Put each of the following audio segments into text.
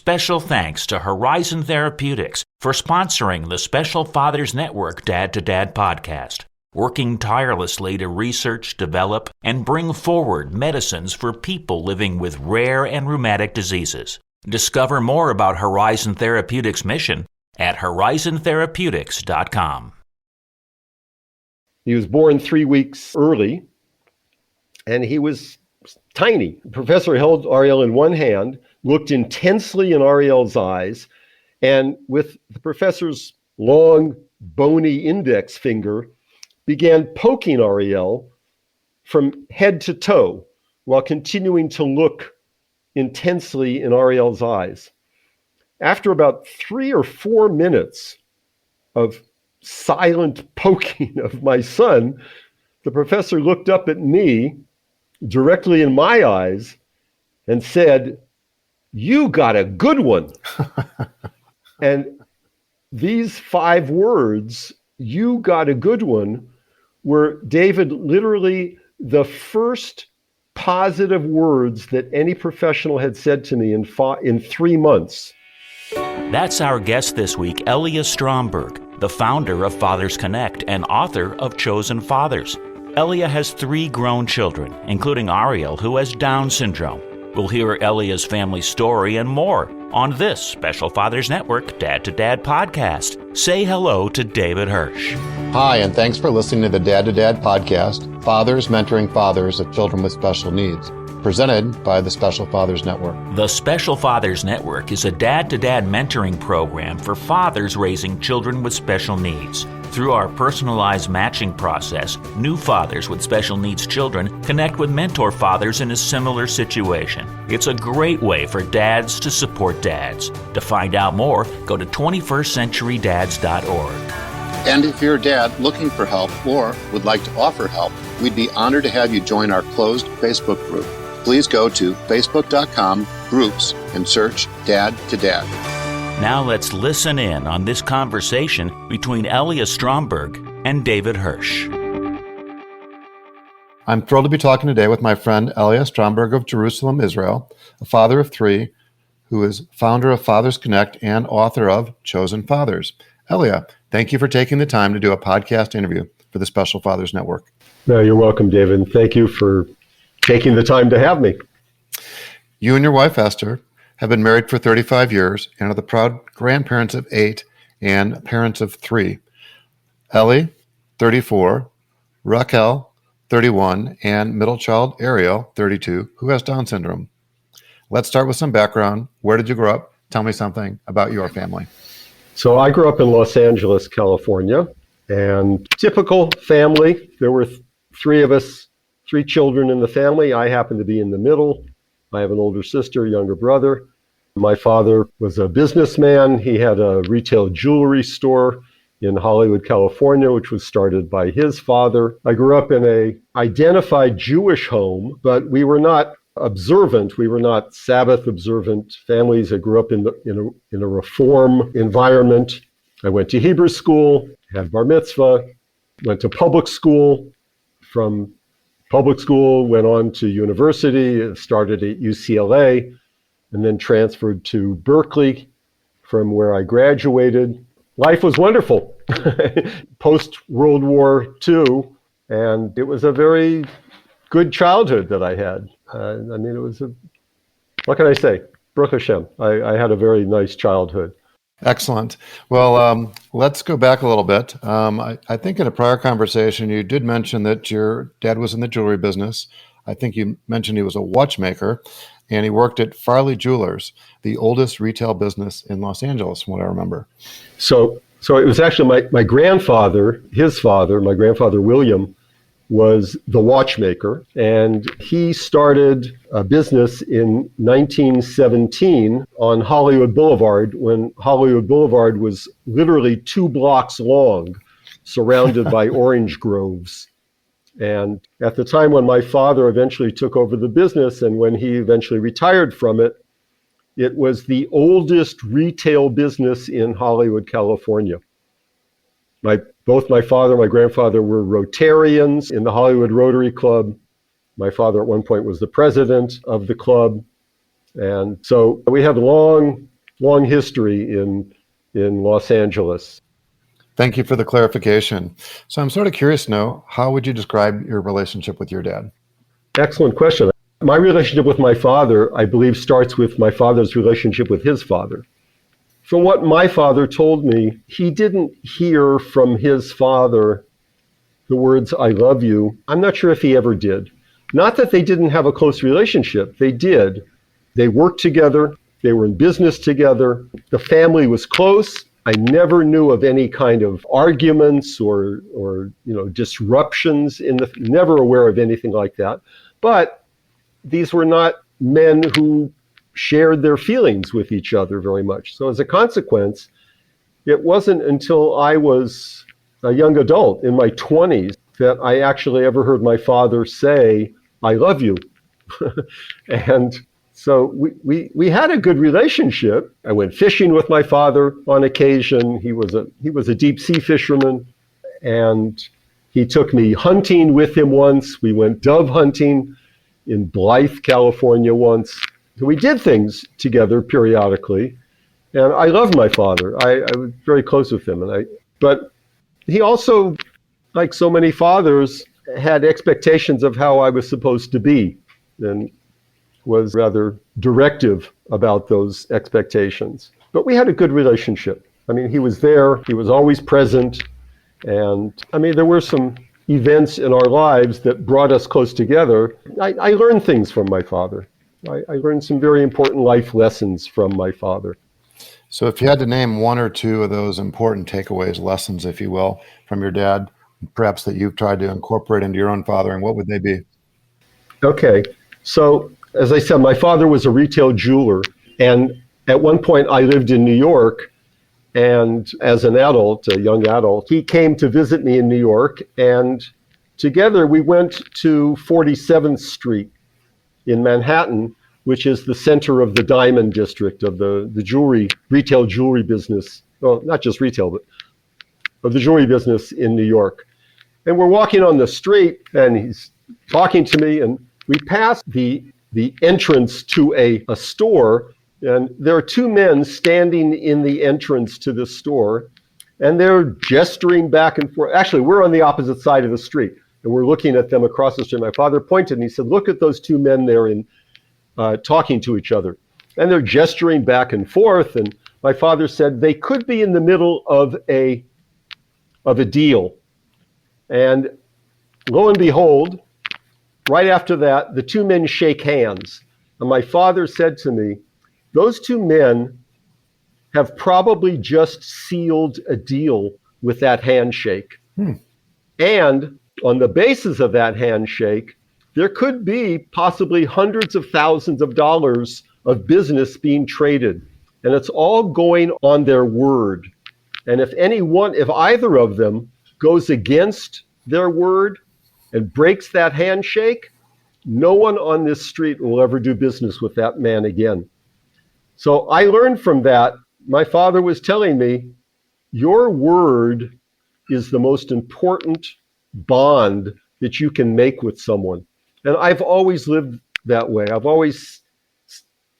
Special thanks to Horizon Therapeutics for sponsoring the Special Fathers Network Dad to Dad podcast, working tirelessly to research, develop, and bring forward medicines for people living with rare and rheumatic diseases. Discover more about Horizon Therapeutics' mission at horizontherapeutics.com. He was born 3 weeks early, and he was tiny. The professor held Ariel in one hand, looked intensely in Ariel's eyes, and with the professor's long, bony index finger, began poking Ariel from head to toe while continuing to look intensely in Ariel's eyes. After about 3 or 4 minutes of silent poking of my son, the professor looked up at me directly in my eyes and said, "You got a good one." And these 5 words, "You got a good one," were, David, literally the first positive words that any professional had said to me in 3 months. That's our guest this week, Eliya Stromberg, the founder of Fathers Connect and author of Chosen Fathers. Eliya has 3 grown children, including Ariel, who has Down syndrome. We'll hear Eliya's family story and more on this Special Fathers Network Dad to Dad podcast. Say hello to David Hirsch. Hi, and thanks for listening to the Dad to Dad podcast, Fathers Mentoring Fathers of Children with Special Needs, presented by the Special Fathers Network. The Special Fathers Network is a dad-to-dad mentoring program for fathers raising children with special needs. Through our personalized matching process, new fathers with special needs children connect with mentor fathers in a similar situation. It's a great way for dads to support dads. To find out more, go to 21stcenturydads.org. And if you're a dad looking for help or would like to offer help, we'd be honored to have you join our closed Facebook group. Please go to facebook.com/groups and search Dad to Dad. Now let's listen in on this conversation between Eliya Stromberg and David Hirsch. I'm thrilled to be talking today with my friend Eliya Stromberg of Jerusalem, Israel, a father of 3, who is founder of Fathers Connect and author of Chosen Fathers. Eliya, thank you for taking the time to do a podcast interview for the Special Fathers Network. No, you're welcome, David. And thank you for taking the time to have me. You and your wife, Esther, have been married for 35 years and are the proud grandparents of 8 and parents of 3. Ellie, 34, Raquel, 31, and middle child Ariel, 32, who has Down syndrome. Let's start with some background. Where did you grow up? Tell me something about your family. So I grew up in Los Angeles, California, and typical family. There were 3 of us, 3 children in the family. I happen to be in the middle. I have an older sister, younger brother. My father was a businessman. He had a retail jewelry store in Hollywood, California, which was started by his father. I grew up in a identified Jewish home, but we were not observant. We were not Sabbath observant families. I grew up in a reform environment. I went to Hebrew school, had bar mitzvah, went to public school. From public school, went on to university, started at UCLA, and then transferred to Berkeley, from where I graduated. Life was wonderful post-World War II, and it was a very good childhood that I had. It was what can I say? Baruch Hashem. I had a very nice childhood. Excellent. Well, let's go back a little bit. I think in a prior conversation, you did mention that your dad was in the jewelry business. I think you mentioned he was a watchmaker, and he worked at Farley Jewelers, the oldest retail business in Los Angeles, from what I remember. So it was actually my grandfather, his father, my grandfather William, was the watchmaker, and he started a business in 1917 on Hollywood Boulevard, when Hollywood Boulevard was literally 2 blocks long, surrounded by orange groves. And at the time when my father eventually took over the business and when he eventually retired from it, it was the oldest retail business in Hollywood, California. Both my father and my grandfather were Rotarians in the Hollywood Rotary Club. My father at one point was the president of the club. And so we have long long history in Los Angeles. Thank you for the clarification. So I'm sort of curious to know, how would you describe your relationship with your dad? Excellent question. My relationship with my father, I believe, starts with my father's relationship with his father. From what my father told me, he didn't hear from his father the words, "I love you." I'm not sure if he ever did. Not that they didn't have a close relationship. They did. They worked together. They were in business together. The family was close. I never knew of any kind of arguments or disruptions never aware of anything like that. But these were not men who shared their feelings with each other very much. So as a consequence, it wasn't until I was a young adult in my 20s that I actually ever heard my father say, "I love you." And so we had a good relationship. I went fishing with my father on occasion. He was a deep sea fisherman, and he took me hunting with him once. We went dove hunting in Blythe, California once. So we did things together periodically, and I loved my father. I was very close with him, but he also, like so many fathers, had expectations of how I was supposed to be, and was rather directive about those expectations. But we had a good relationship. I mean, he was there, he was always present, and I mean, there were some events in our lives that brought us close together. I learned things from my father. I learned some very important life lessons from my father. So if you had to name one or two of those important takeaways, lessons, if you will, from your dad, perhaps that you've tried to incorporate into your own fathering, what would they be? Okay. So, as I said, my father was a retail jeweler. And at one point I lived in New York. And as an adult, a young adult, he came to visit me in New York. And together we went to 47th Street in Manhattan, which is the center of the diamond district of the retail jewelry business. Well, not just retail, but of the jewelry business in New York. And we're walking on the street and he's talking to me, and we passed the entrance to a store, and there are two men standing in the entrance to the store, and they're gesturing back and forth. Actually, we're on the opposite side of the street, and we're looking at them across the street. My father pointed and he said, "Look at those two men there talking to each other." And they're gesturing back and forth, and my father said they could be in the middle of a deal. And lo and behold, right after that, the two men shake hands. And my father said to me, "Those two men have probably just sealed a deal with that handshake. And on the basis of that handshake, there could be possibly hundreds of thousands of dollars of business being traded. And it's all going on their word. And if either of them goes against their word and breaks that handshake, no one on this street will ever do business with that man again." So I learned from that. My father was telling me, your word is the most important bond that you can make with someone. And I've always lived that way. I've always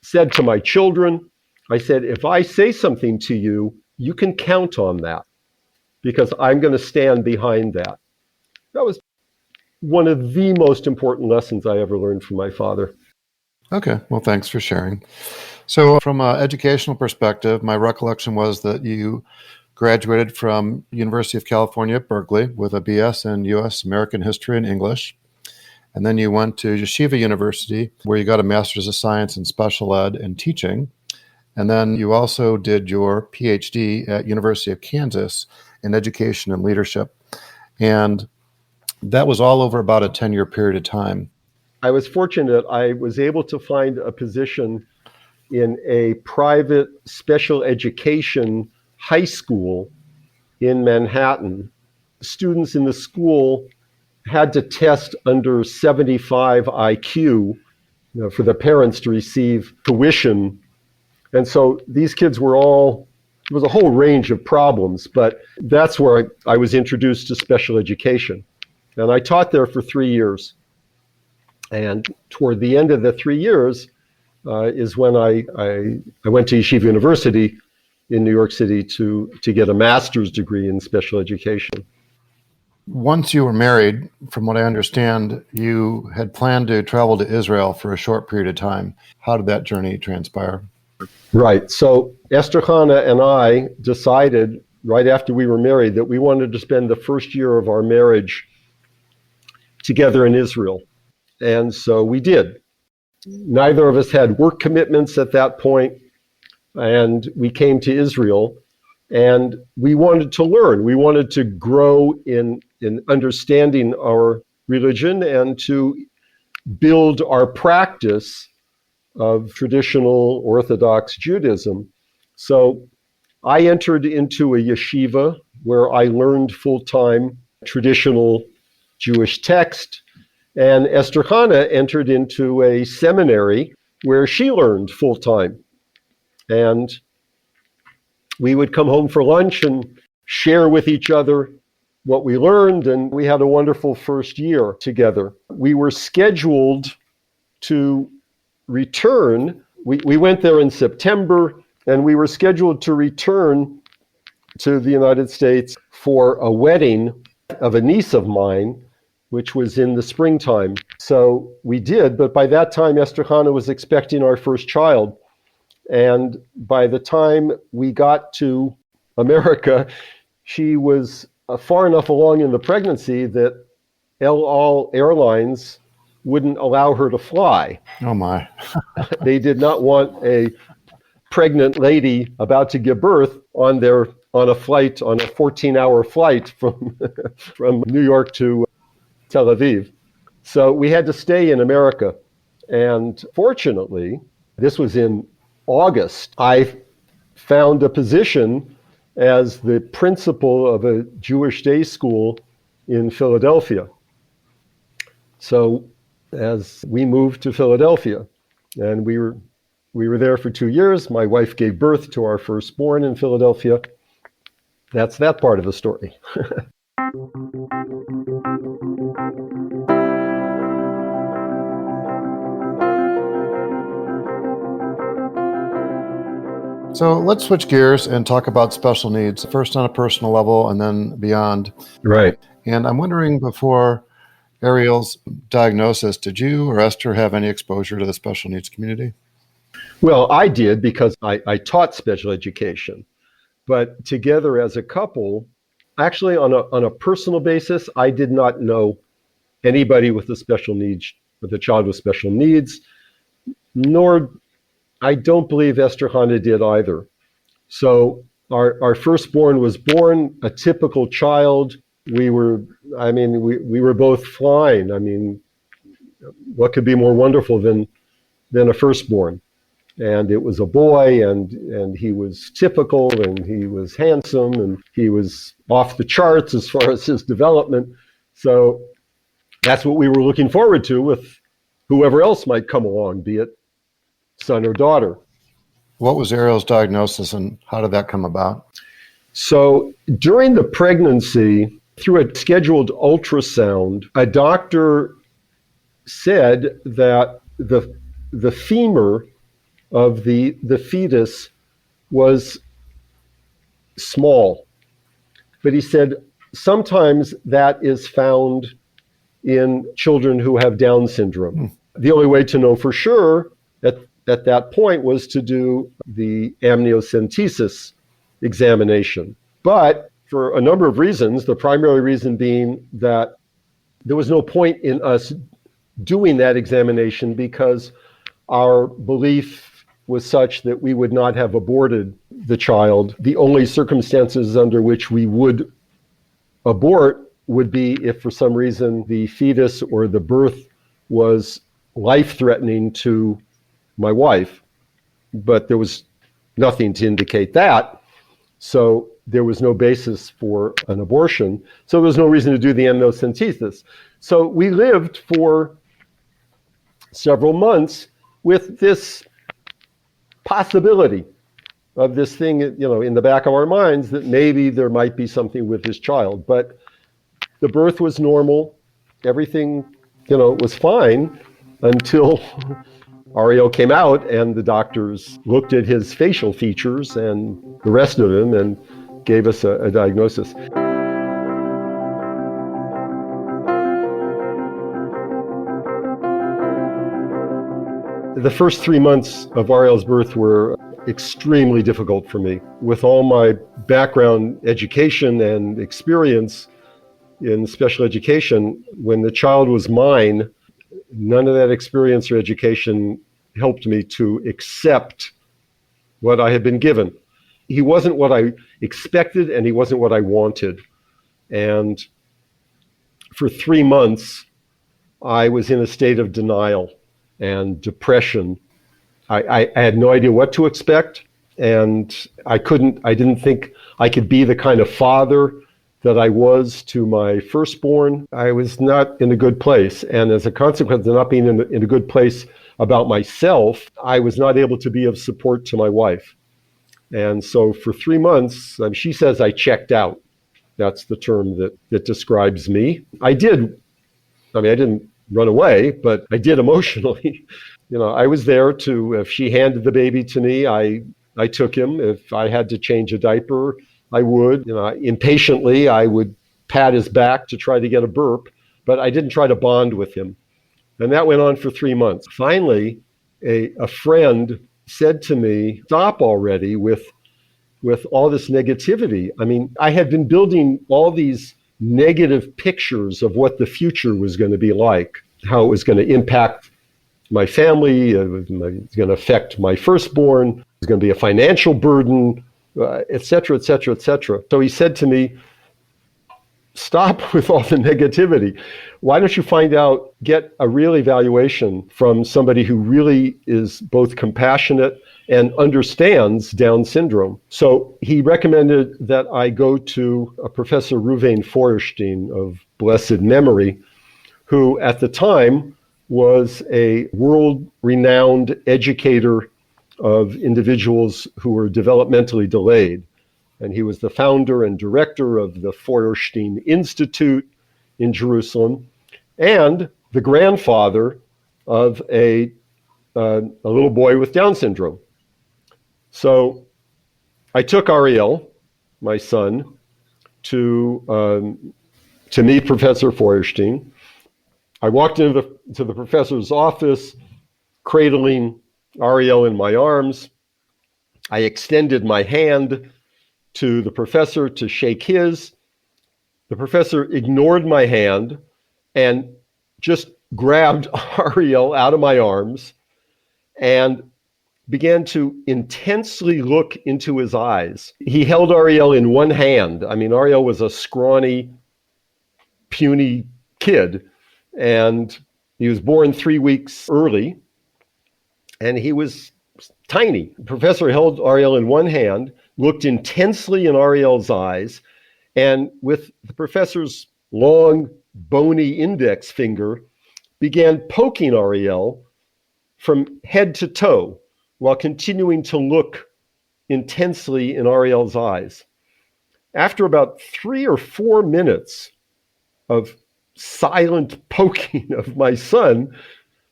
said to my children, I said, if I say something to you, you can count on that because I'm going to stand behind that. That was one of the most important lessons I ever learned from my father. Okay, well, thanks for sharing. So from an educational perspective, my recollection was that you graduated from University of California at Berkeley with a BS in U.S. American History and English. And then you went to Yeshiva University, where you got a Master's of Science in Special Ed and Teaching. And then you also did your PhD at University of Kansas in Education and Leadership. And that was all over about a 10-year period of time. I was fortunate. I was able to find a position in a private special education high school in Manhattan. Students in the school had to test under 75 IQ, for the parents to receive tuition. And so these kids it was a whole range of problems, but that's where I was introduced to special education. And I taught there for 3 years. And toward the end of the 3 years, is when I went to Yeshiva University in New York City to get a master's degree in special education. Once you were married, from what I understand, you had planned to travel to Israel for a short period of time. How did that journey transpire? Right. So Esther Hannah and I decided right after we were married that we wanted to spend the first year of our marriage together in Israel. And so we did. Neither of us had work commitments at that point, and we came to Israel, and we wanted to learn. We wanted to grow in understanding our religion and to build our practice of traditional Orthodox Judaism. So I entered into a yeshiva where I learned full-time traditional Jewish text, and Esther Hannah entered into a seminary where she learned full-time. And we would come home for lunch and share with each other what we learned, and we had a wonderful first year together. We were scheduled to return. We went there in September, and we were scheduled to return to the United States for a wedding of a niece of mine, which was in the springtime. So we did, but by that time, Esther Hannah was expecting our first child. And by the time we got to America, she was far enough along in the pregnancy that El Al Airlines wouldn't allow her to fly. Oh my. They did not want a pregnant lady about to give birth on a 14-hour flight from New York to Tel Aviv. So we had to stay in America. And fortunately, this was in August, I found a position as the principal of a Jewish day school in Philadelphia. So as we moved to Philadelphia, and we were there for 2 years, my wife gave birth to our firstborn in Philadelphia. That's that part of the story. So let's switch gears and talk about special needs, first on a personal level and then beyond. Right. And I'm wondering, before Ariel's diagnosis, did you or Esther have any exposure to the special needs community? Well, I did because I taught special education. But together as a couple, actually on a personal basis, I did not know anybody with a child with special needs, nor I don't believe Esther Hannah did either. So our firstborn was born a typical child. We were both flying. I mean, what could be more wonderful than a firstborn? And it was a boy, and he was typical, and he was handsome, and he was off the charts as far as his development. So that's what we were looking forward to with whoever else might come along, be it son or daughter. What was Ariel's diagnosis and how did that come about? So during the pregnancy, through a scheduled ultrasound, a doctor said that the femur of the fetus was small. But he said sometimes that is found in children who have Down syndrome. The only way to know for sure at that point was to do the amniocentesis examination. But for a number of reasons, the primary reason being that there was no point in us doing that examination because our belief was such that we would not have aborted the child. The only circumstances under which we would abort would be if for some reason the fetus or the birth was life-threatening to my wife, but there was nothing to indicate that. So there was no basis for an abortion. So there was no reason to do the amniocentesis. So we lived for several months with this possibility of this thing, in the back of our minds that maybe there might be something with this child. But the birth was normal. Everything, was fine until Ariel came out and the doctors looked at his facial features and the rest of him and gave us a diagnosis. The first 3 months of Ariel's birth were extremely difficult for me. With all my background, education, and experience in special education, when the child was mine, none of that experience or education helped me to accept what I had been given. He wasn't what I expected, and he wasn't what I wanted. And for 3 months, I was in a state of denial and depression. I had no idea what to expect, and I didn't think I could be the kind of father that I was to my firstborn. I was not in a good place, and as a consequence of not being in a good place about myself, I was not able to be of support to my wife. And so for 3 months, she says I checked out. That's the term that describes me. I didn't run away, but I did emotionally. I was there if she handed the baby to me, I took him. If I had to change a diaper, I would. Impatiently, I would pat his back to try to get a burp, but I didn't try to bond with him. And that went on for 3 months. Finally, a friend said to me, stop already with all this negativity. I had been building all these negative pictures of what the future was going to be like, how it was going to impact my family, it was going to affect my firstborn, it was going to be a financial burden, et cetera, et cetera, et cetera. So he said to me, stop with all the negativity. Why don't you get a real evaluation from somebody who really is both compassionate and understands Down syndrome? So he recommended that I go to a Professor Ruvain Feuerstein of blessed memory, who at the time was a world-renowned educator of individuals who were developmentally delayed. And he was the founder and director of the Feuerstein Institute in Jerusalem, and the grandfather of a little boy with Down syndrome. So I took Ariel, my son, to meet Professor Feuerstein. I walked into the professor's office, cradling Ariel in my arms. I extended my hand to the professor to shake his. The professor ignored my hand and just grabbed Ariel out of my arms and began to intensely look into his eyes. He held Ariel in one hand. Ariel was a scrawny, puny kid, and he was born 3 weeks early, and he was tiny. The professor held Ariel in one hand, looked intensely in Ariel's eyes, and with the professor's long, bony index finger, began poking Ariel from head to toe while continuing to look intensely in Ariel's eyes. After about 3 or 4 minutes of silent poking of my son,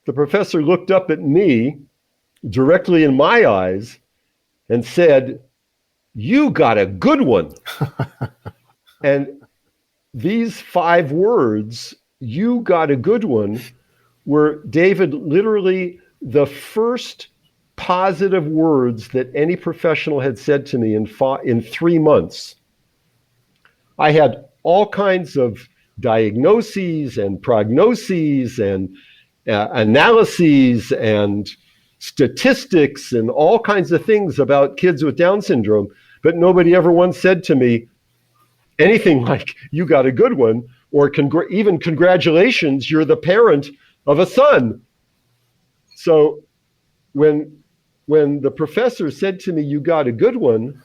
the professor looked up at me directly in my eyes and said, "You got a good one." And these 5 words, "You got a good one," were, David, literally the first positive words that any professional had said to me in 3 months. I had all kinds of diagnoses and prognoses and analyses and statistics and all kinds of things about kids with Down syndrome, but nobody ever once said to me anything like, "You got a good one," or even "Congratulations, you're the parent of a son." So when the professor said to me, "You got a good one,"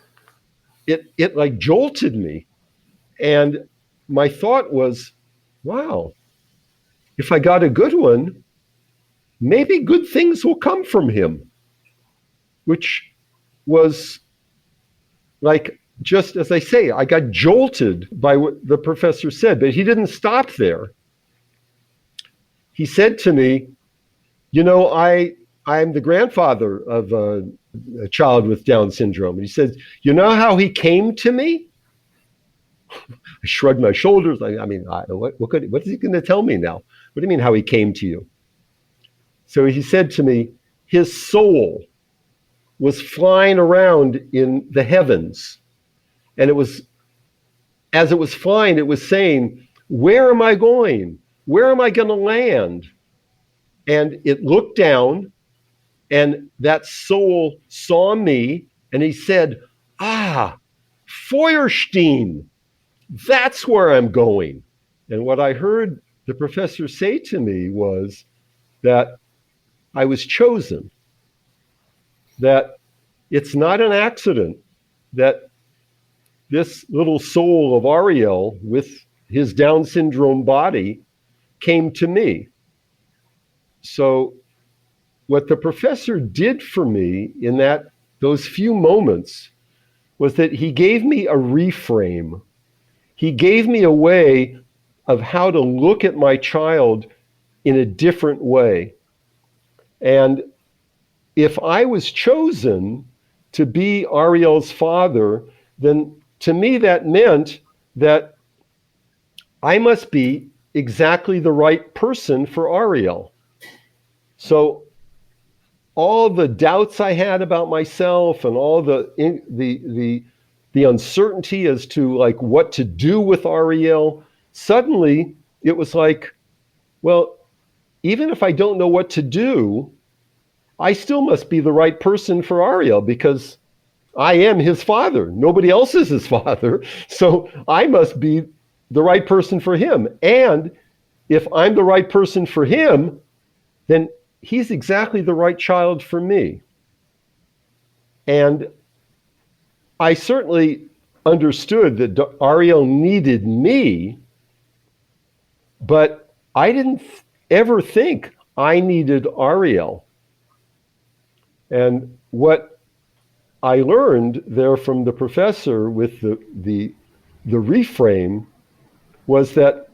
it like jolted me. And my thought was, wow, if I got a good one, maybe good things will come from him, which was like, just as I say, I got jolted by what the professor said, but he didn't stop there. He said to me, I'm the grandfather of a child with Down syndrome. And he said, you know how he came to me? I shrugged my shoulders. What is he going to tell me now? What do you mean how he came to you? So he said to me, his soul was flying around in the heavens. And as it was flying, it was saying, where am I going? Where am I going to land? And it looked down, and that soul saw me, and he said, Feuerstein, that's where I'm going. And what I heard the professor say to me was that I was chosen, that it's not an accident that this little soul of Ariel with his Down syndrome body came to me. So what the professor did for me in those few moments was that he gave me a reframe. He gave me a way of how to look at my child in a different way. And if I was chosen to be Ariel's father, then to me that meant that I must be exactly the right person for Ariel. So all the doubts I had about myself and all the uncertainty as to like what to do with Ariel, suddenly it was like, well, even if I don't know what to do, I still must be the right person for Ariel because I am his father. Nobody else is his father. So I must be the right person for him. And if I'm the right person for him, then he's exactly the right child for me. And I certainly understood that Ariel needed me, but I didn't ever think I needed Ariel. And what I learned there from the professor with the reframe was that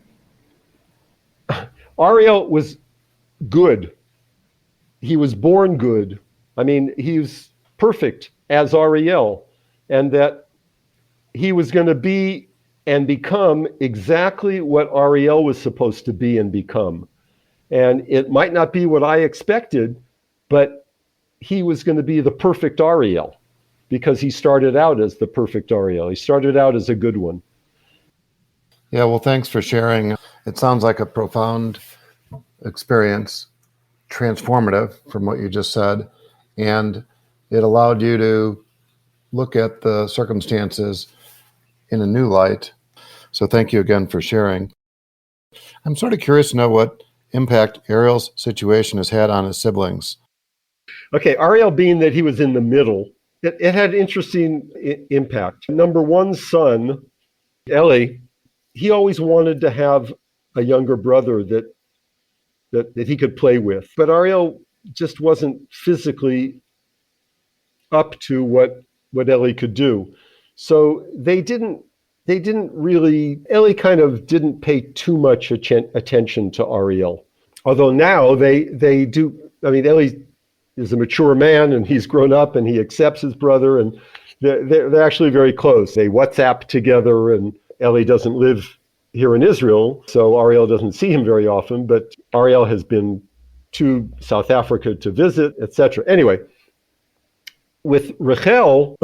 Ariel was good. He was born good. I mean, he was perfect as Ariel, and that he was going to be and become exactly what Ariel was supposed to be and become. And it might not be what I expected, but he was going to be the perfect Ariel because he started out as the perfect Ariel. He started out as a good one. Yeah, well, thanks for sharing. It sounds like a profound experience, transformative from what you just said, and it allowed you to look at the circumstances in a new light. So thank you again for sharing. I'm sort of curious to know what impact Ariel's situation has had on his siblings. Okay, Ariel being that he was in the middle, it had interesting impact. Number one son, Eli, he always wanted to have a younger brother that he could play with. But Ariel just wasn't physically up to what Eli could do. So they didn't really, Eli kind of didn't pay too much attention to Ariel. Although now they do, I mean, Eli is a mature man and he's grown up and he accepts his brother and they're actually very close. They WhatsApp together and Eli doesn't live here in Israel, so Ariel doesn't see him very often, but Ariel has been to South Africa to visit, etc. Anyway, with Rachel,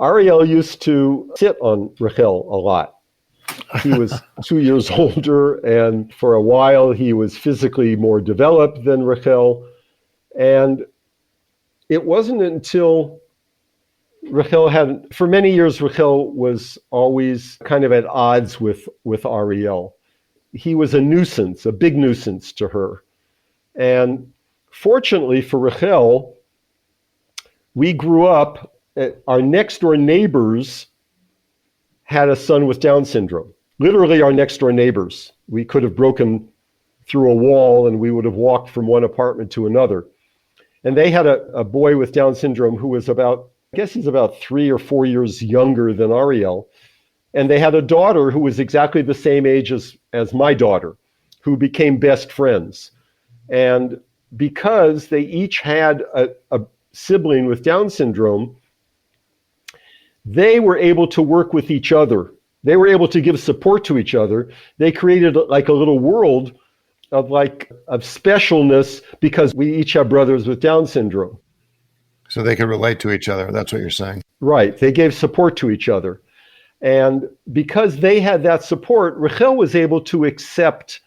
Ariel used to sit on Rachel a lot. He was 2 years older, and for a while he was physically more developed than Rachel. And it wasn't until for many years, Rachel was always kind of at odds with Ariel. He was a nuisance, a big nuisance to her. And fortunately for Rachel, we grew up, our next door neighbors had a son with Down syndrome. Literally our next door neighbors. We could have broken through a wall and we would have walked from one apartment to another. And they had a boy with Down syndrome who was he's about 3 or 4 years younger than Ariel. And they had a daughter who was exactly the same age as my daughter, who became best friends. And because they each had a sibling with Down syndrome, they were able to work with each other. They were able to give support to each other. They created like a little world of specialness because we each have brothers with Down syndrome. So they can relate to each other. That's what you're saying. Right. They gave support to each other. And because they had that support, Rachel was able to accept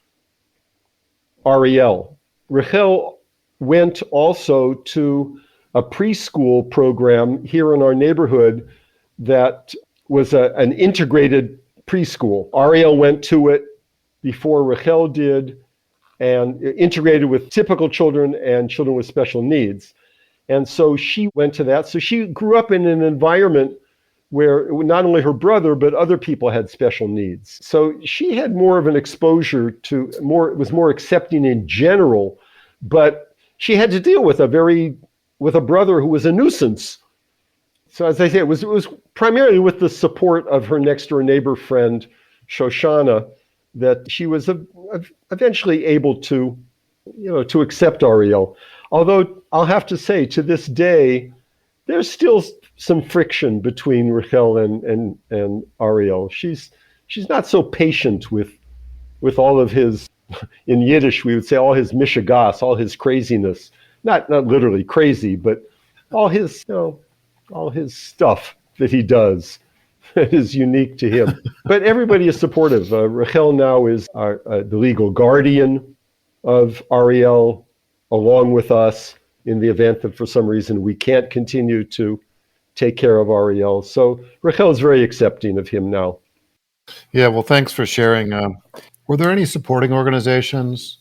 Ariel. Rachel went also to a preschool program here in our neighborhood that was an integrated preschool. Ariel went to it before Rachel did, and integrated with typical children and children with special needs. And so she went to that. So she grew up in an environment where not only her brother, but other people had special needs. So she had more of an exposure to was more accepting in general, but she had to deal with a brother who was a nuisance. So as I say, it was primarily with the support of her next door neighbor friend, Shoshana, that she was eventually able to accept Ariel. Although I'll have to say, to this day, there's still some friction between Rachel and Ariel. She's not so patient with all of his, in Yiddish we would say, all his mishigas, all his craziness. Not literally crazy, but all his stuff that he does that is unique to him. But everybody is supportive. Rachel now is the legal guardian of Ariel, along with us, in the event that for some reason we can't continue to take care of Ariel. So Rachel is very accepting of him now. Yeah, well, thanks for sharing. Were there any supporting organizations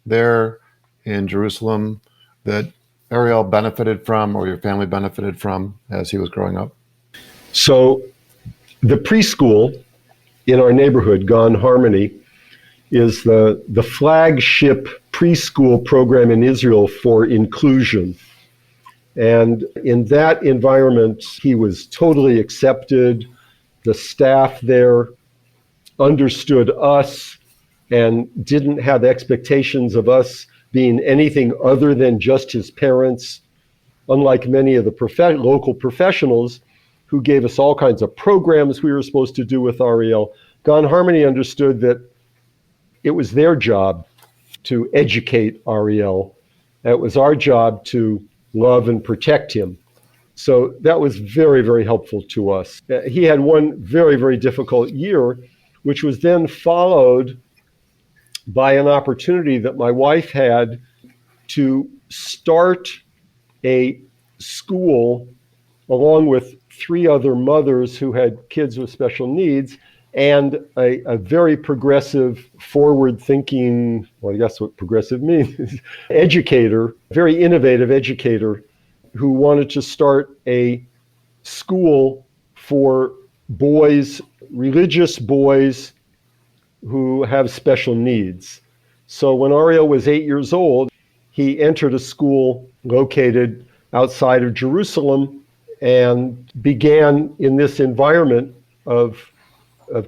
there in Jerusalem that Ariel benefited from or your family benefited from as he was growing up? So the preschool in our neighborhood, Gone Harmony, is the flagship preschool program in Israel for inclusion. And in that environment, he was totally accepted. The staff there understood us and didn't have expectations of us being anything other than just his parents, unlike many of the local professionals who gave us all kinds of programs we were supposed to do with Ariel. Gone Harmony understood that it was their job to educate Ariel. It was our job to love and protect him. So that was very, very helpful to us. He had one very, very difficult year, which was then followed by an opportunity that my wife had to start a school along with 3 other mothers who had kids with special needs, and a very progressive, forward-thinking, well, I guess what progressive means, educator, very innovative educator, who wanted to start a school for boys, religious boys who have special needs. So when Ariel was 8 years old, he entered a school located outside of Jerusalem and began in this environment of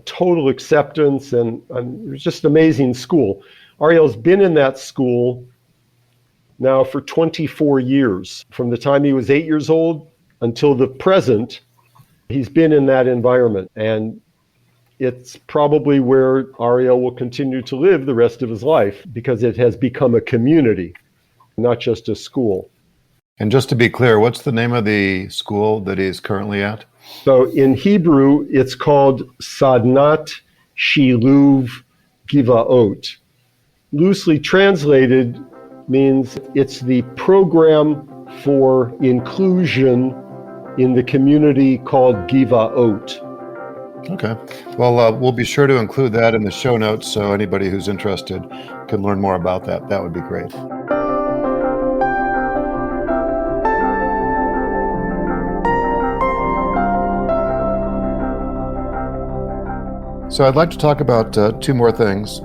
total acceptance, and it was just an amazing school. Ariel's been in that school now for 24 years. From the time he was 8 years old until the present, he's been in that environment. And it's probably where Ariel will continue to live the rest of his life, because it has become a community, not just a school. And just to be clear, what's the name of the school that he's currently at? So in Hebrew, it's called Sadnat Shiluv Givaot. Loosely translated means it's the program for inclusion in the community called Givaot. Okay. Well, we'll be sure to include that in the show notes so anybody who's interested can learn more about that. That would be great. So I'd like to talk about 2 more things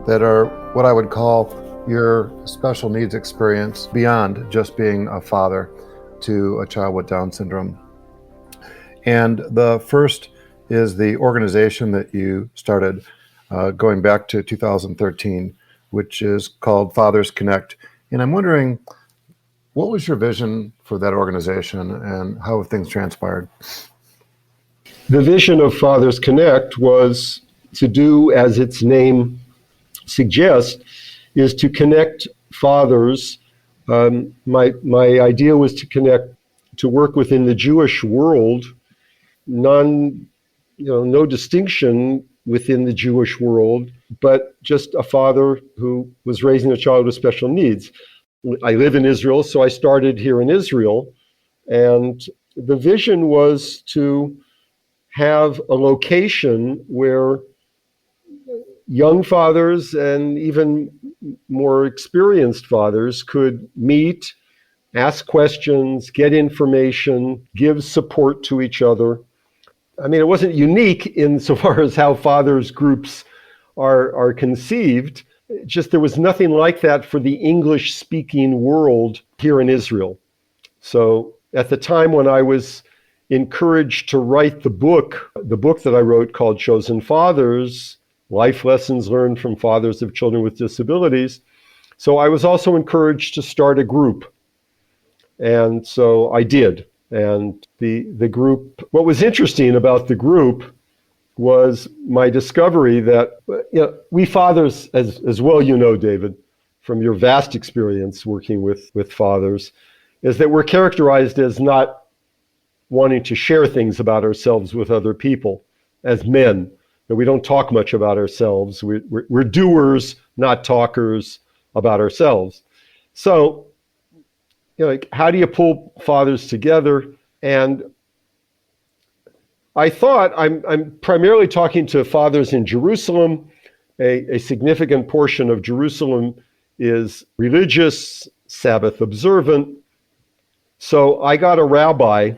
that are what I would call your special needs experience beyond just being a father to a child with Down syndrome. And the first is the organization that you started going back to 2013, which is called Fathers Connect, And I'm wondering, what was your vision for that organization and how have things transpired? The vision of Fathers Connect was to do as its name suggests, is to connect fathers. My idea was to work within the Jewish world, no distinction within the Jewish world, but just a father who was raising a child with special needs. I live in Israel, so I started here in Israel, and the vision was to have a location where young fathers and even more experienced fathers could meet, ask questions, get information, give support to each other. I mean, it wasn't unique insofar as how fathers groups are conceived. Just there was nothing like that for the English-speaking world here in Israel. So at the time when I was encouraged to write the book that I wrote called Chosen Fathers, Life Lessons Learned from Fathers of Children with Disabilities. So I was also encouraged to start a group. And so I did. And the group, what was interesting about the group was my discovery that we fathers, as well David, from your vast experience working with fathers, is that we're characterized as not wanting to share things about ourselves with other people as men. We don't talk much about ourselves. We're doers, not talkers about ourselves. So, how do you pull fathers together? And I thought I'm primarily talking to fathers in Jerusalem. A significant portion of Jerusalem is religious, Sabbath observant. So I got a rabbi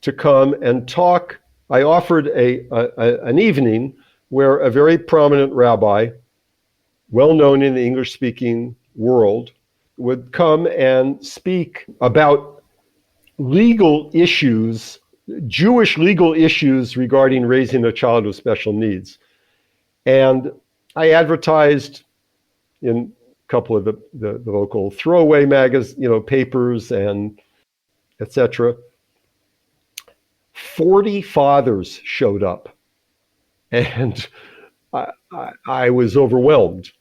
to come and talk. I offered an evening where a very prominent rabbi, well known in the English-speaking world, would come and speak about legal issues, Jewish legal issues regarding raising a child with special needs. And I advertised in a couple of the local throwaway papers and etc. 40 fathers showed up, and I was overwhelmed.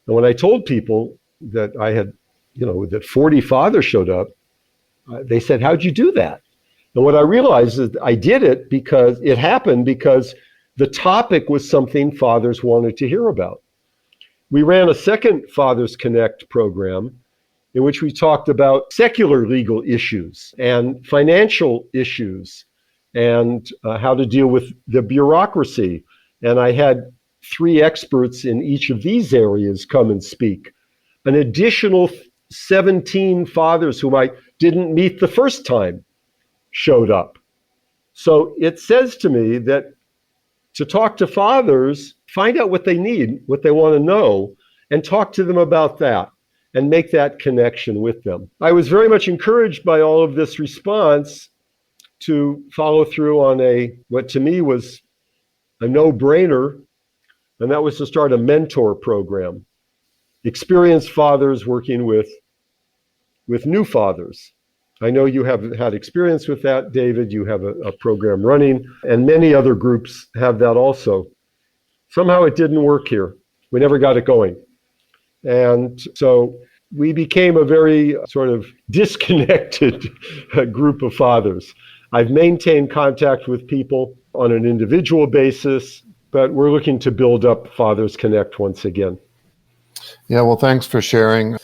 And when I told people that I had, that 40 fathers showed up, they said, "How'd you do that?" And what I realized is I did it because it happened because the topic was something fathers wanted to hear about. We ran a second Fathers Connect program in which we talked about secular legal issues and financial issues and how to deal with the bureaucracy. And I had 3 experts in each of these areas come and speak. An additional 17 fathers whom I didn't meet the first time showed up. So it says to me that to talk to fathers, find out what they need, what they want to know, and talk to them about that and make that connection with them. I was very much encouraged by all of this response to follow through on what to me was a no-brainer, and that was to start a mentor program. Experienced fathers working with new fathers. I know you have had experience with that, David. You have a program running, and many other groups have that also. Somehow it didn't work here. We never got it going. And so we became a very sort of disconnected group of fathers. I've maintained contact with people on an individual basis, but we're looking to build up Fathers Connect once again. Yeah, well, thanks for sharing.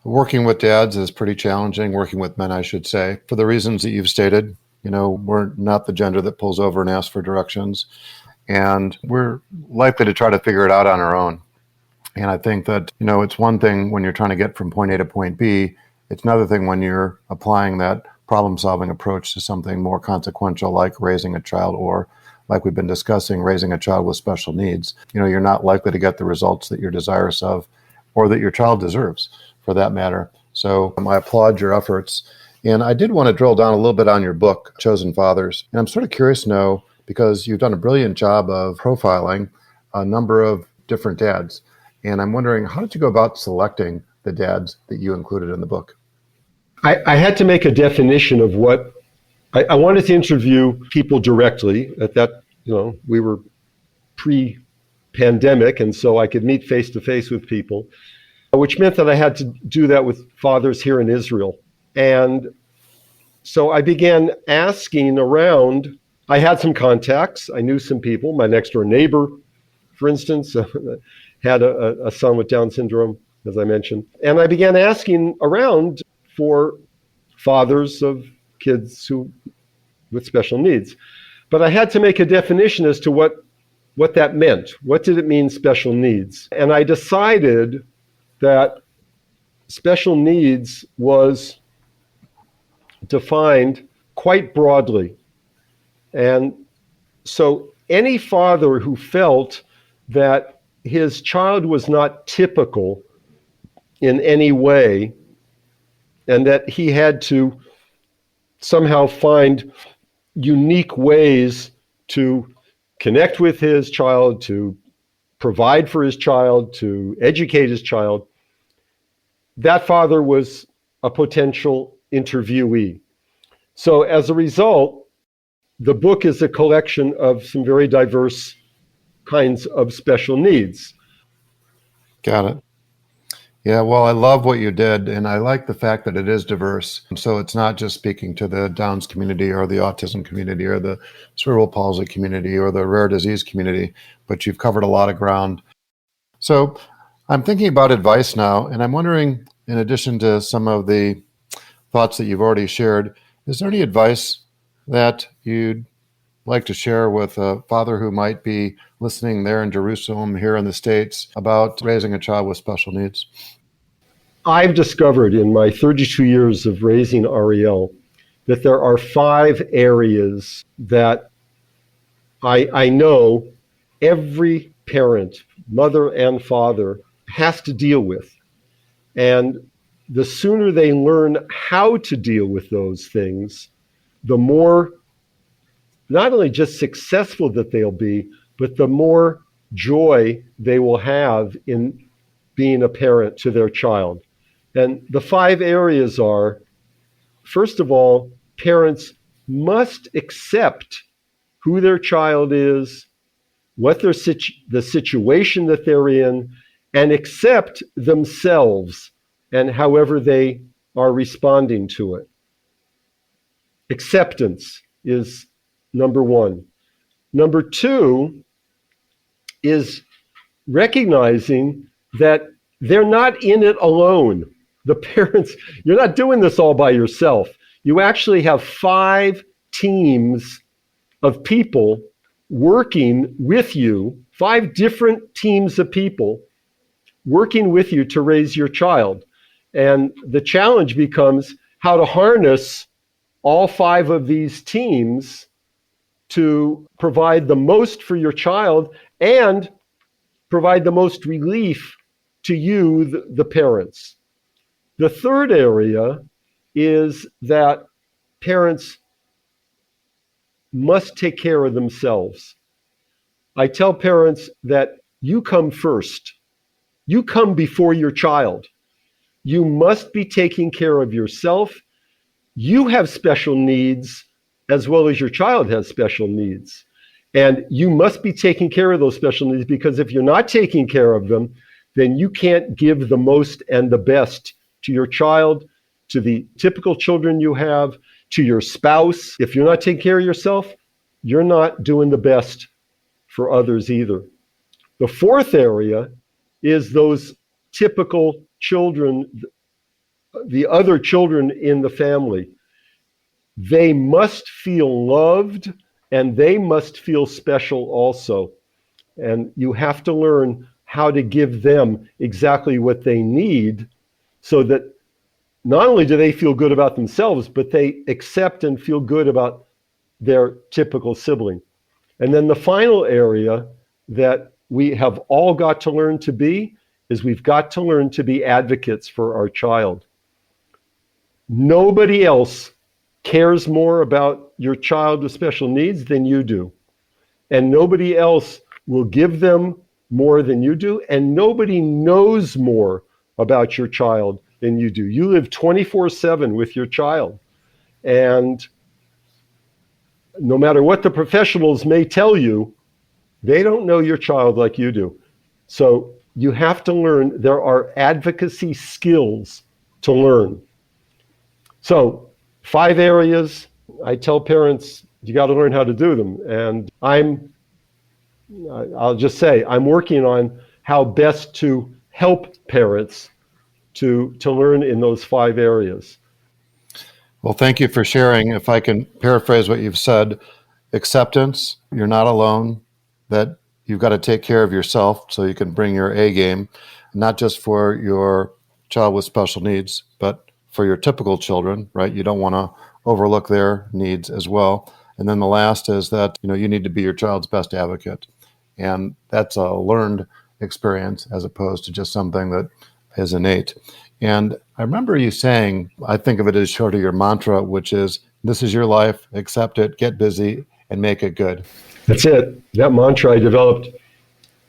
Working with dads is pretty challenging, working with men, I should say, for the reasons that you've stated. We're not the gender that pulls over and asks for directions, and we're likely to try to figure it out on our own. And I think that, it's one thing when you're trying to get from point A to point B. It's another thing when you're applying that problem-solving approach to something more consequential like raising a child, or like we've been discussing, raising a child with special needs. You're not likely to get the results that you're desirous of or that your child deserves, for that matter. So I applaud your efforts. And I did want to drill down a little bit on your book, Chosen Fathers. And I'm sort of curious to know, because you've done a brilliant job of profiling a number of different dads. And I'm wondering, how did you go about selecting the dads that you included in the book? I had to make a definition of what I wanted to interview people directly. At that, we were pre-pandemic, and so I could meet face to face with people, which meant that I had to do that with fathers here in Israel. And so I began asking around. I had some contacts. I knew some people. My next door neighbor, for instance, had a son with Down syndrome, as I mentioned. And I began asking around for fathers of kids with special needs. But I had to make a definition as to what that meant. What did it mean, special needs? And I decided that special needs was defined quite broadly. And so any father who felt that his child was not typical in any way, and that he had to somehow find unique ways to connect with his child, to provide for his child, to educate his child, that father was a potential interviewee. So as a result, the book is a collection of some very diverse kinds of special needs. Got it. Yeah, well, I love what you did, and I like the fact that it is diverse. So it's not just speaking to the Downs community or the autism community or the cerebral palsy community or the rare disease community, but you've covered a lot of ground. So I'm thinking about advice now, and I'm wondering, in addition to some of the thoughts that you've already shared, is there any advice that you'd like to share with a father who might be listening there in Jerusalem, here in the States, about raising a child with special needs? I've discovered in my 32 years of raising Ariel that there are 5 areas that I know every parent, mother and father, has to deal with. And the sooner they learn how to deal with those things, the more not only just successful that they'll be, but the more joy they will have in being a parent to their child. And the 5 areas are, first of all, parents must accept who their child is, what the situation that they're in, and accept themselves and however they are responding to it. Acceptance is number 1. Number 2 is recognizing that they're not in it alone. The parents, you're not doing this all by yourself. You actually have 5 teams of people working with you, 5 different teams of people working with you to raise your child. And the challenge becomes how to harness all 5 of these teams to provide the most for your child and provide the most relief to you, the parents. The third area is that parents must take care of themselves. I tell parents that you come first. You come before your child. You must be taking care of yourself. You have special needs as well as your child has special needs. And you must be taking care of those special needs, because if you're not taking care of them, then you can't give the most and the best to your child, to the typical children you have, to your spouse. If you're not taking care of yourself, you're not doing the best for others either. The fourth area is those typical children, the other children in the family. They must feel loved and they must feel special also. And you have to learn how to give them exactly what they need, so that not only do they feel good about themselves, but they accept and feel good about their typical sibling. And then the final area that we have all got to learn to be is we've got to learn to be advocates for our child. Nobody else cares more about your child with special needs than you do. And nobody else will give them more than you do. And nobody knows more about your child than you do. You live 24/7 with your child. And no matter what the professionals may tell you, they don't know your child like you do. So you have to learn. There are advocacy skills to learn. So 5 areas, I tell parents, you got to learn how to do them. And I'll just say, I'm working on how best to help parents to learn in those 5 areas. Well, thank you for sharing. If I can paraphrase what you've said, acceptance, you're not alone, that you've got to take care of yourself so you can bring your A game, not just for your child with special needs, but for your typical children, right? You don't want to overlook their needs as well. And then the last is that, you need to be your child's best advocate. And that's a learned experience as opposed to just something that is innate. And I remember you saying, I think of it as sort of your mantra, which is, this is your life, accept it, get busy, and make it good. That's it. That mantra I developed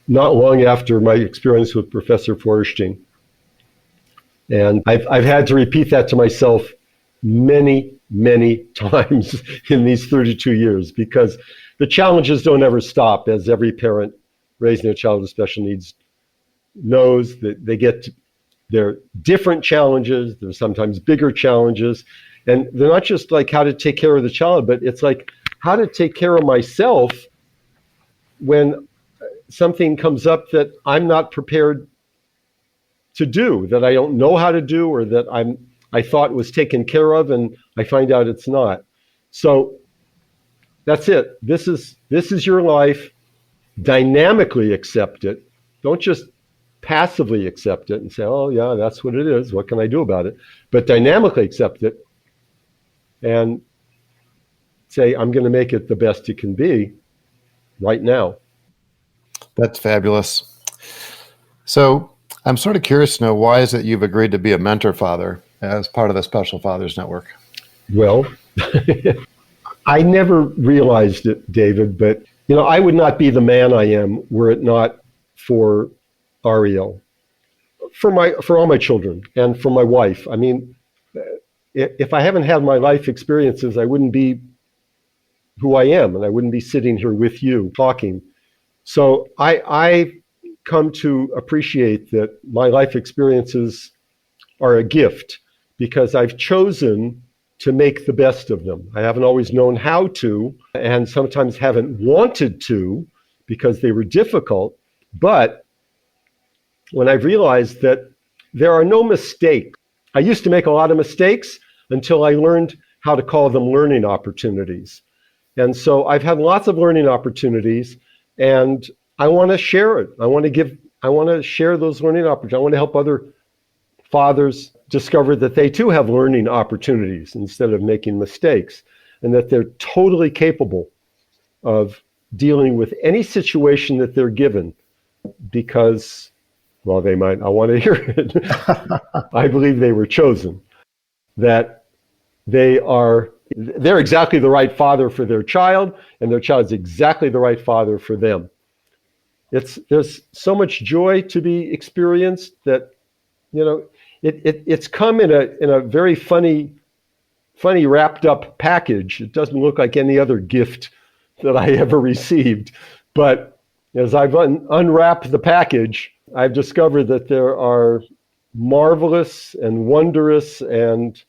not long after my experience with Professor Feuerstein. And I've had to repeat that to myself many, many times in these 32 years, because the challenges don't ever stop, as every parent raising a child with special needs knows. That they're different challenges. They're sometimes bigger challenges. And they're not just like how to take care of the child, but it's like how to take care of myself when something comes up that I'm not prepared to do, that I don't know how to do, or that I thought was taken care of and I find out it's not. So that's it. This is your life. Dynamically accept it. Don't just passively accept it and say, oh yeah, that's what it is. What can I do about it? But dynamically accept it and say, I'm going to make it the best it can be right now. That's fabulous. So I'm sort of curious to know, why is it you've agreed to be a mentor father as part of the Special Fathers Network? Well, I never realized it, David, but I would not be the man I am were it not for Ariel, for all my children, and for my wife. I mean, if I haven't had my life experiences, I wouldn't be who I am, and I wouldn't be sitting here with you talking. So I come to appreciate that my life experiences are a gift, because I've chosen to make the best of them. I haven't always known how to, and sometimes haven't wanted to because they were difficult. But when I've realized that there are no mistakes, I used to make a lot of mistakes until I learned how to call them learning opportunities. And so I've had lots of learning opportunities, and I want to share it. I want to share those learning opportunities. I want to help other fathers discover that they too have learning opportunities instead of making mistakes, and that they're totally capable of dealing with any situation that they're given, because, well, they might not want to hear it. I believe they were chosen, that they're exactly the right father for their child, and their child's exactly the right father for them. There's so much joy to be experienced that, it's come in a very funny wrapped up package. It doesn't look like any other gift that I ever received. But as I've unwrapped the package, I've discovered that there are marvelous and wondrous and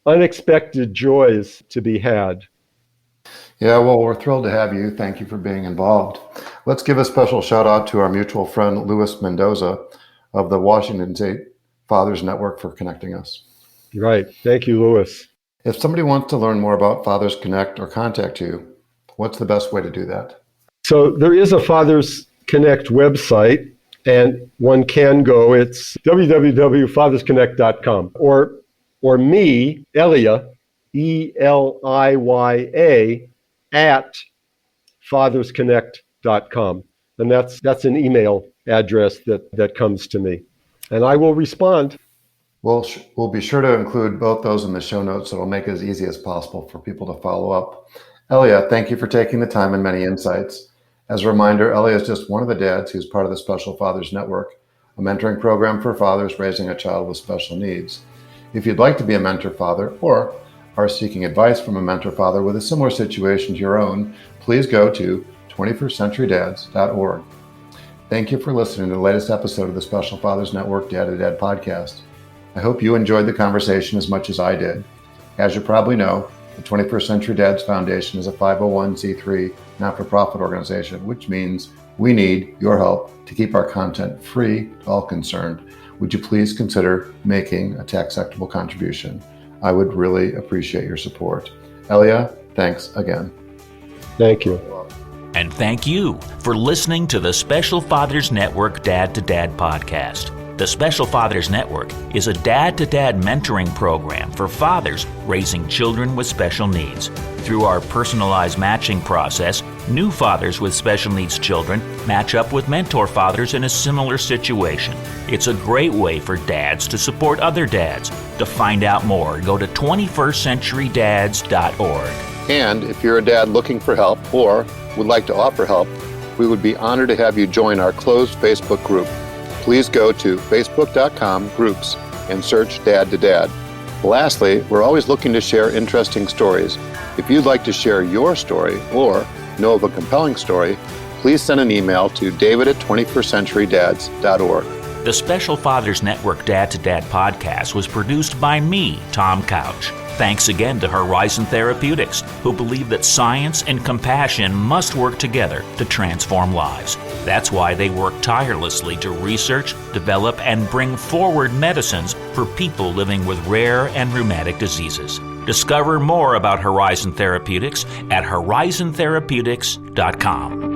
unexpected joys to be had. Yeah, well, we're thrilled to have you. Thank you for being involved. Let's give a special shout out to our mutual friend, Luis Mendoza of the Washington State Fathers Network, for connecting us. Right. Thank you, Luis. If somebody wants to learn more about Fathers Connect or contact you, what's the best way to do that? So there is a Fathers Connect website, and one can go. It's www.fathersconnect.com. Or me, Eliya, Eliya, at fathersconnect.com. And that's an email address that comes to me. And I will respond. We'll be sure to include both those in the show notes, so it'll make it as easy as possible for people to follow up. Eliya, thank you for taking the time and many insights. As a reminder, Eliya is just one of the dads who's part of the Special Fathers Network, a mentoring program for fathers raising a child with special needs. If you'd like to be a mentor father or are seeking advice from a mentor father with a similar situation to your own, please go to 21stCenturyDads.org. Thank you for listening to the latest episode of the Special Fathers Network Dad to Dad podcast. I hope you enjoyed the conversation as much as I did. As you probably know, the 21st Century Dads Foundation is a 501c3 not-for-profit organization, which means we need your help to keep our content free to all concerned. Would you please consider making a tax-deductible contribution? I would really appreciate your support. Eliya, thanks again. Thank you. And thank you for listening to the Special Fathers Network Dad to Dad podcast. The Special Fathers Network is a dad-to-dad mentoring program for fathers raising children with special needs. Through our personalized matching process, new fathers with special needs children match up with mentor fathers in a similar situation. It's a great way for dads to support other dads. To find out more, go to 21stCenturyDads.org. And if you're a dad looking for help or would like to offer help, we would be honored to have you join our closed Facebook group. Please go to facebook.com/groups and search Dad to Dad. Lastly, we're always looking to share interesting stories. If you'd like to share your story or know of a compelling story, please send an email to david@21stCenturyDads.org. The Special Fathers Network Dad to Dad podcast was produced by me, Tom Couch. Thanks again to Horizon Therapeutics, who believe that science and compassion must work together to transform lives. That's why they work tirelessly to research, develop, and bring forward medicines for people living with rare and rheumatic diseases. Discover more about Horizon Therapeutics at horizontherapeutics.com.